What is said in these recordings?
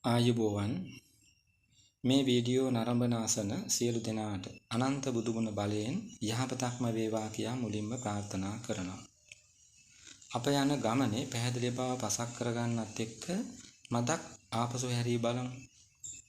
ආයුබෝවන් මේ වීඩියෝ නරඹන අසන සියලු දෙනාට අනන්ත බුදුගුණ බලයෙන් යහපතක්ම වේවා කියා මුලින්ම ප්‍රාර්ථනා කරනවා. අප යන ගමනේ පැහැදිලි බව පසක් කරගන්නත් එක්ක මදක් ආපසු හැරී බලමු.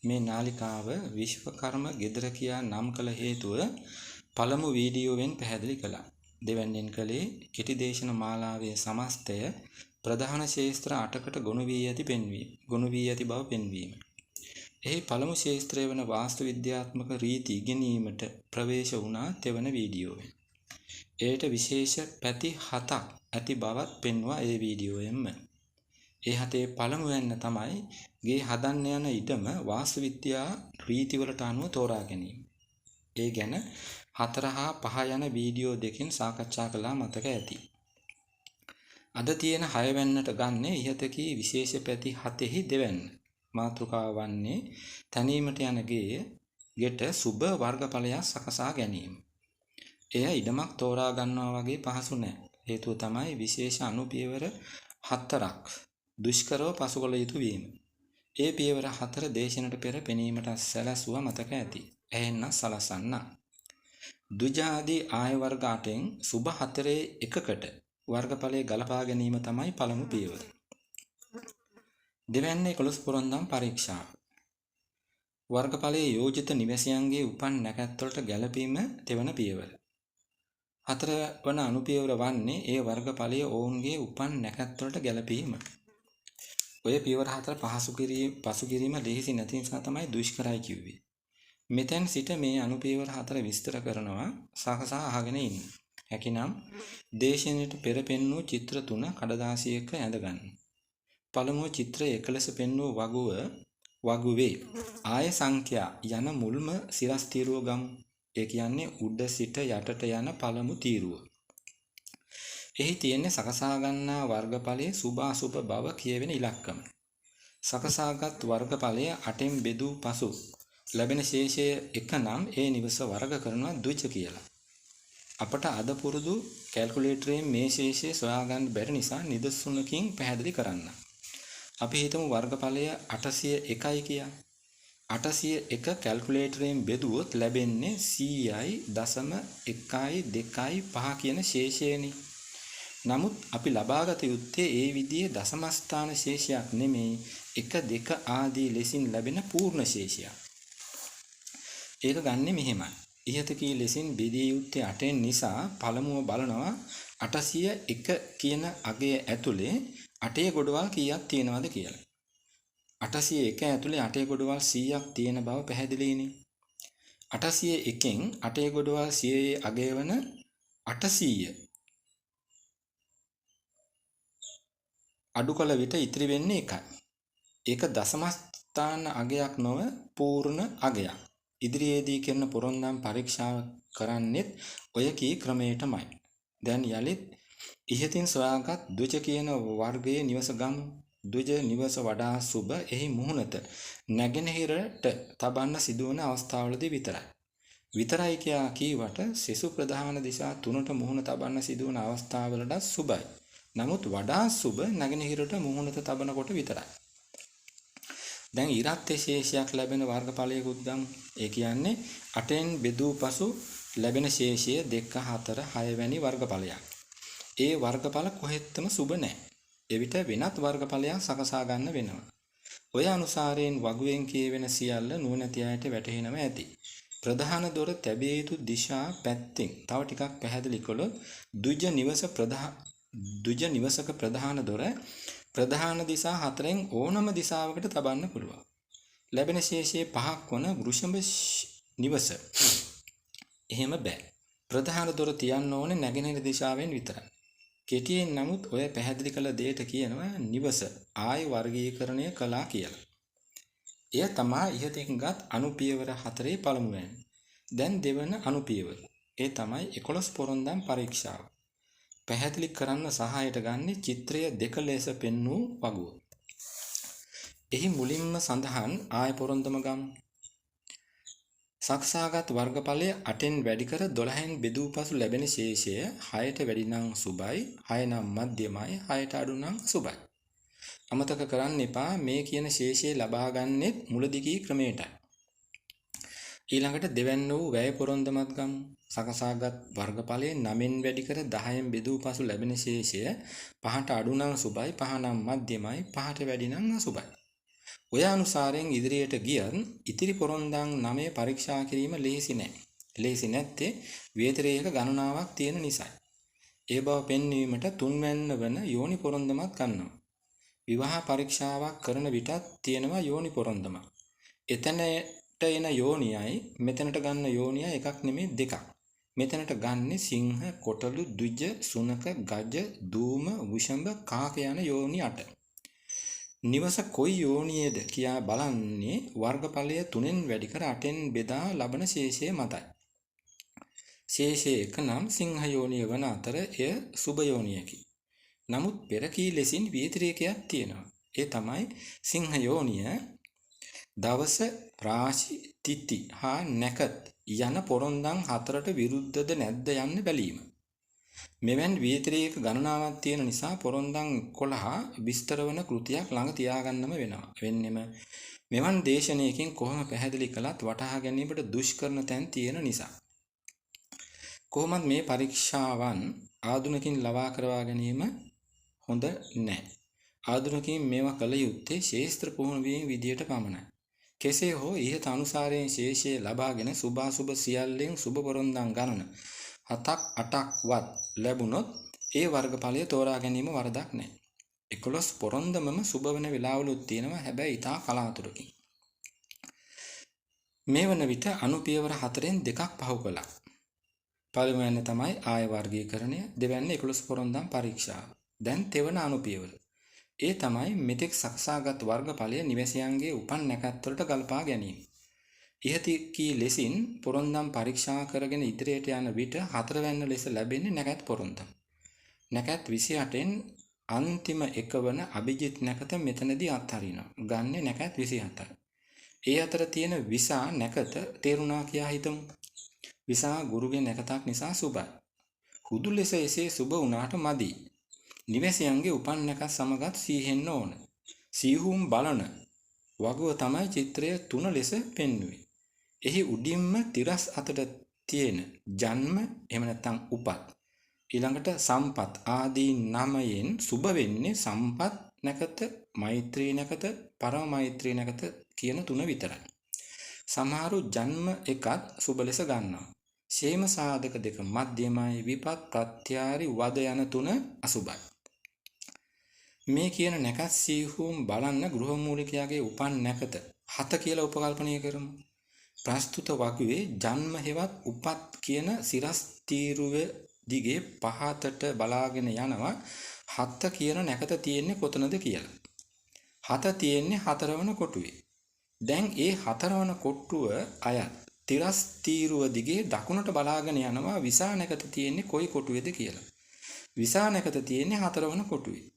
මේ නාලිකාව විශ්වකර්ම ගෙදර කියා නම් කළ හේතුව පළමු වීඩියෝවෙන් පැහැදිලි කළා. දෙවැන්නෙන් කළේ කෙටි දේශන මාලාවේ සමස්තය ප්‍රධාන ශේස්ත්‍ර 8කට ගොනු වී ඇති බව පෙන්වීම. එහි පළමු ශේස්ත්‍රය වන වාස්තු විද්‍යාත්මක රීති ඉගෙනීමට ප්‍රවේශ වුණා තෙවන වීඩියෝවෙන්. එයට විශේෂ පැති 7ක් ඇති බවත් පෙන්වා ඒ වීඩියෝයෙන්ම. ඒ 7 පළමුවැන්න තමයි ගේ හදන්න යන ඉඩම වාස්තු විද්‍යා රීතිවලට අනුව තෝරා ගැනීම. ඒ ගැන 4 හා 5 යන වීඩියෝ දෙකින් සාකච්ඡා කළා මතක ඇති. අද තියෙන 6 වෙන්නට ගන්නේ ඉහත කී විශේෂ පැති 7හි දෙවැන්න. මාතෘකාව වන්නේ තනීමට යන ගෙට සුබ වර්ගඵලයක් සකසා ගැනීම. එය ඉඩමක් තෝරා ගන්නවා වගේ පහසු නෑ. හේතුව තමයි විශේෂ අනුපියවර 4ක් දුෂ්කරව පසු කළ යුතු වීම. ඒ පියවර 4 දේශනට පෙර පෙනීමට සැලැස්සුවා මතක ඇති. එහෙන්න සලසන්න. ද්විජාදී ආය වර්ග 8න් සුබ 4 එකකට වර්ගඵලයේ ගලපා ගැනීම තමයි පළමු පියවර. දෙවැන්නේ 11 පොරොන්දම් පරීක්ෂාව. වර්ගඵලයේ යෝජිත නිවැසියන්ගේ උපන් නැකැත්වලට ගැලපීම දෙවන පියවර. 4 වන අනුපියවර වන්නේ ඒ වර්ගඵලයේ ඔවුන්ගේ උපන් නැකැත්වලට ගැලපීම. ඔය පියවර 4 පසු කිරීම ලෙහෙසි නැති නිසා තමයි දුෂ්කරයි කිව්වේ. මෙතෙන් සිට මේ අනුපියවර 4 විස්තර කරනවා සාකසා අහගෙන ඉන්න. හැකිනම් දේශනයට පෙර පෙන්වූ චිත්‍ර 3 කඩදාසියක ඇඳගන්න. පළමුව චිත්‍රය එකලෙස පෙන්වූ වගුවේ ආය සංඛ්‍යා යන මුල්ම සිරස් තීරුව ගමු. ඒ කියන්නේ උඩ සිට යටට යන පළමු තීරුව. එහි තියෙන්නේ සකසා ගන්නා වර්ගඵලයේ සුභ අසුභ බව කියවෙන ඉලක්කම. සකසාගත් වර්ගඵලය 8න් බෙදූ පසු ලැබෙන ශේෂය 1 නම් ඒ නිවස වර්ග කරනවා ද්විජ කියලා. අපට අද පුරුදු කැල්කියුලේටරයෙන් මේ ශේෂය සොයාගන්න බැරි නිසා නිදසුනකින් පැහැදිලි කරන්න. අපි හිතමු වර්ගඵලය 801යි කියලා. 801 කැල්කියුලේටරයෙන් බෙදුවොත් ලැබෙන්නේ 100.1.2.5 කියන ශේෂයනේ. නමුත් අපි ලබාගත යුත්තේ ඒ විදිහේ දශම ස්ථාන ශේෂයක් නෙමෙයි 1 2 ආදී ලෙසින් ලැබෙන පූර්ණ ශේෂයක්. ඒක ගන්නෙ මෙහෙමයි. ඉහත කී ලෙසින් බෙදිය යුත්තේ 8න් නිසා පළමුව බලනවා 801 කියන අගය ඇතුලේ 8 ගොඩවල් කීයක් තියෙනවද කියලා. 801 ඇතුලේ 8 ගොඩවල් 100ක් තියෙන බව පැහැදිලිනේ. 801න් 8 ගොඩවල් 100ේ අගය වන 800 අඩු කළ විට ඉතිරි වෙන්නේ 1යි. ඒක දශම ස්ථාන අගයක් නොව පූර්ණ අගයක්. ඉදිරියේදී කරන පොරොන්දම් පරීක්ෂාව කරන්නෙත් ඔය කී ක්‍රමයටමයි. දැන් යලිත් ඉහතින් සොයාගත් ද්විජ කියන වර්ගයේ නිවස ගමු. ද්විජ නිවස වඩා සුබ එහි මුහුණත නැගෙනහිරට තබන්න සිදුවන අවස්ථාවලදී විතරයි. විතරයි කියා කීවට සෙසු ප්‍රධාන දිශා 3ට මුහුණ තබන්න සිදුවන අවස්ථාවලට සුබයි. නමුත් වඩා සුබ නැගෙනහිරට මුහුණත තබනකොට විතරයි. දැන් ඉරත් ශේෂයක් ලැබෙන වර්ගඵලයකුත් ගමු. ඒ කියන්නේ 8න් බෙදූ පසු ලැබෙන ශේෂය 2 4 6 වැනි වර්ගඵලයක්. ඒ වර්ගඵල කොහෙත්ම සුබ නැහැ. එවිට වෙනත් වර්ගඵලයක් සකසා ගන්න වෙනවා. ඔය අනුසාරයෙන් වගුවෙන් කියවෙන සියල්ල නුවණැති අයට වැටහෙනව ඇති. ප්‍රධාන දොර තැබිය යුතු දිශා පැත්තෙන් තව ටිකක් පැහැදිලි කළොත් ද්විජ නිවසක ප්‍රධාන දොර ප්‍රධාන දිසා 4න් ඕනම දිසාවකට තබන්න පුළුවන්. ලැබෙන ශේෂයේ 5ක් වන වෘෂභ නිවස. එහෙම බෑ. ප්‍රධාන දොර තියන්න ඕනේ නැගෙනහිර දිශාවෙන් විතරයි. කෙටියෙන් නමුත් ඔය පැහැදිලි කළ දෙයට කියනවා නිවස ආය වර්ගීකරණය කළා කියලා. එය තමයි ඉහතින්ගත් අනුපියවර 4 පළමුවැන්න. දැන් දෙවන අනුපියවර. ඒ තමයි 11 පොරොන්දම් පරීක්ෂාව. පැහැදිලි කරන්න සහායට ගන්නේ චිත්‍රය 2 ලෙස පෙන්වූ වගුව. එහි මුලින්ම සඳහන් ආය පොරොන්දම ගමු. සකසාගත් වර්ගඵලය 8න් වැඩි කර 12න් බෙදූ පසු ලැබෙන ශේෂය 6ට වැඩි නම් සුබයි, 6 නම් මධ්‍යමයි, 6ට අඩු නම් සුබයි. අමතක කරන්න එපා මේ කියන ශේෂය ලබා ගන්නෙත් මුලදිගී ක්‍රමයටයි. ඊළඟට දෙවැන්න වූ වැය පොරොන්දමත් ගමු. සකසාගත් වර්ගඵලයේ 9න් වැඩි කර 10න් බෙදූ පසු ලැබෙන ශේෂය 5ට අඩු නම් සුභයි, 5 නම් මධ්‍යමයි, 5ට වැඩි නම් අසුභයි. ඔය අනුසාරයෙන් ඉදිරියට ගියත් ඉතිරි පොරොන්දම් 9 පරීක්ෂා කිරීම ලේසි නෑ. ලේසි නැත්තේ ව්‍යතිරේක ගණනාවක් තියෙන නිසායි. ඒ බව පෙන්වීමට තුන්වැන්න වන යෝනි පොරොන්දමත් ගන්නවා. විවාහ පරීක්ෂාවක් කරන විටත් තියෙනවා යෝනි පොරොන්දම. එතනට එන යෝනියයි මෙතනට ගන්න යෝනියයි එකක් නෙමෙයි දෙකක්. මෙතනට ගන්නෙ සිංහ, කොටලු, ද්විජ, සුනක, ගජ, දූම, වෘෂභ, කාක යන යෝනි 8. නිවස කොයි යෝනියේද කියා බලන්නේ වර්ගඵලය 3න් වැඩි කර 8න් බෙදා ලබන ශේෂය මතයි. ශේෂය 1 නම් සිංහ යෝනිය වන අතර එය සුභ යෝනියකි. නමුත් පෙර කී ලෙසින් ව්‍යතිරේකයක් තියෙනවා. ඒ තමයි සිංහ යෝනිය දවස, රාශි, තිථි හා නැකත් යන පොරොන්දම් 4ට විරුද්ධද නැද්ද යන්න බැලීම. මෙවැනි ව්‍යතිරේක ගණනාවක් තියෙන නිසා පොරොන්දම් 11 විස්තර වන කෘතියක් ළඟ තියාගන්නම වෙන්නෙම මෙවන් දේශනයකින් කොහොම පැහැදිලි කළත් වටහා ගැනීමට දුෂ්කරන තැන් තියෙන නිසා. කොහොමත් මේ පරීක්ෂාවන් ආධුනිකින් ලවා කරවා ගැනීම හොඳ නැහැ. ආධුනිකින් මේවා කළ යුත්තේ ශේස්ත්‍ර පුහුණු වීම විදියට පමණයි. කෙසේ හෝ ඉහත අනුසාරයෙන් ශේෂය ලබාගෙන සුභාසුභ සියල්ලෙන් සුභ පොරොන්දම් ගණන 7ක් 8ක්වත් ලැබුණොත් ඒ වර්ගඵලය තෝරා ගැනීම වරදක් නැහැ. 11 පොරොන්දමම සුභ වෙන වෙලාවලුත් තියෙනවා, හැබැයි ඉතා කලාතුරකින්. මේ වන විට අනුපියවර 4න් දෙකක් පහු කළා. පළමුවැන්න තමයි ආය වර්ගීකරණය, දෙවැන්න 11 පොරොන්දම් පරීක්ෂාව. දැන් තෙවන අනුපියවර. ඒ තමයි මෙතෙක් සකසාගත් වර්ගඵලය නිවැසියන්ගේ උපන් නැකත් වලට ගලපා ගැනීම. ඉහත කී ලෙසින් පොරොන්දම් පරීක්ෂා කරගෙන ඉදිරියට යන විට හතරවැන්න ලෙස ලැබෙන්නේ නැකත් පොරොන්දම්. නැකත් 28න් අන්තිම එක වන අභිජිත් නැකත මෙතනදී අත්හරිනවා. ගන්නේ නැකත් 27යි. ඒ අතර තියෙන විසා නැකත තේරුණා කියා හිතමු. විසා ගුරුගේ නැකතක් නිසා සුභයි. හුදු ලෙස එසේ සුභ වුණාට මදි. නිවැසියන්ගේ උපන් නැකත් සමගත් සීහෙන්න ඕන. සීහුම් බලන වගුව තමයි චිත්‍රය 3 ලෙස පෙන්වුවේ. එහි උඩින්ම තිරස් අතට තියෙන ජන්ම එහෙම නැත්නම් උපත්, ඊළඟට සම්පත් ආදී නමයෙන් සුභ වෙන්නේ සම්පත් නැකත, මෛත්‍රී නැකත, පරම මෛත්‍රී නැකත කියන 3 විතරයි. සමහරු ජන්ම එකත් සුභ ලෙස ගන්නවා. ෂේම සාධක දෙක මධ්‍යමයි, විපත් ප්‍රත්‍යාරි වද යන 3 අසුභයි. මේ කියන නැකත් සීහුම් බලන්න ගෘහමූලිකයාගේ උපන් නැකත 7 කියලා උපකල්පනය කරමු. ප්‍රස්තුත වගුවේ ජන්ම හෙවත් උපත් කියන සිරස් තීරුව දිගේ පහතට බලාගෙන යනවා 7 කියන නැකත තියෙන්නේ කොතනද කියලා. 7 තියෙන්නේ 4 වන කොටුවේ. දැන් ඒ 4 වන කොටුව අයත් තිරස් තීරුව දිගේ දකුණට බලාගෙන යනවා විසා නැකත තියෙන්නේ කොයි කොටුවේද කියලා. විසා නැකත තියෙන්නේ 4 වන කොටුවේ.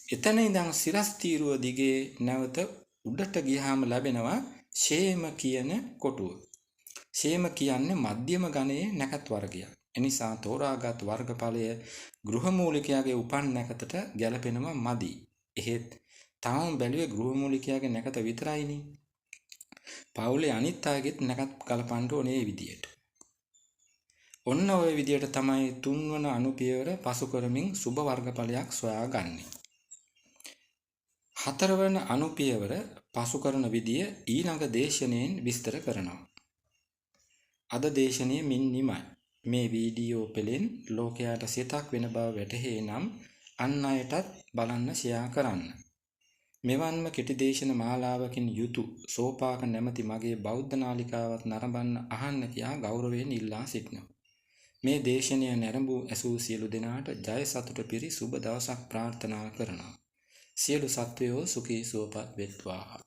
එතන ඉඳන් සිරස් තීරුව දිගේ නැවත උඩට ගියාම ලැබෙනවා ෂේම කියන කොටුව. ෂේම කියන්නේ මධ්‍යම ගණයේ නැකත් වර්ගයක්. එනිසා තෝරාගත් වර්ගඵලය ගෘහමූලිකයාගේ උපන් නැකතට ගැලපෙනවා මදි. එහෙත් තාම බැලුවේ ගෘහමූලිකයාගේ නැකත විතරයිනේ. පවුලේ අනිත් අයගෙත් නැකත් ගලපන්න ඕනේ මේ විදියට. ඔන්න ඔය විදියට තමයි තුන්වන අනුපියවර පසු කරමින් සුභ වර්ගඵලයක් සොයාගන්නේ. හතරවන අනුපියවර පසු කරන විදිය ඊළඟ දේශනයෙන් විස්තර කරනවා. අද දේශනය මින් නිමයි. මේ වීඩියෝ පෙළෙන් ලෝකයාට සිතක් වෙන බව වැටහේ නම් අන් අයටත් බලන්න ෂෙයා කරන්න. මෙවන්ම කෙටි දේශන මාලාවකින් යුතු සෝපාක නැමැති මගේ බෞද්ධ නාලිකාවත් නරඹන්න අහන්න කියා ගෞරවයෙන් ඉල්ලා සිටිනවා. මේ දේශනය නැරඹූ ඇසූ සියලු දෙනාට ජය සතුට පිරි සුබ දවසක් ප්‍රාර්ථනා කරනවා. සියලු සත්වයෝ සුඛී සුවපත් වෙත්වා.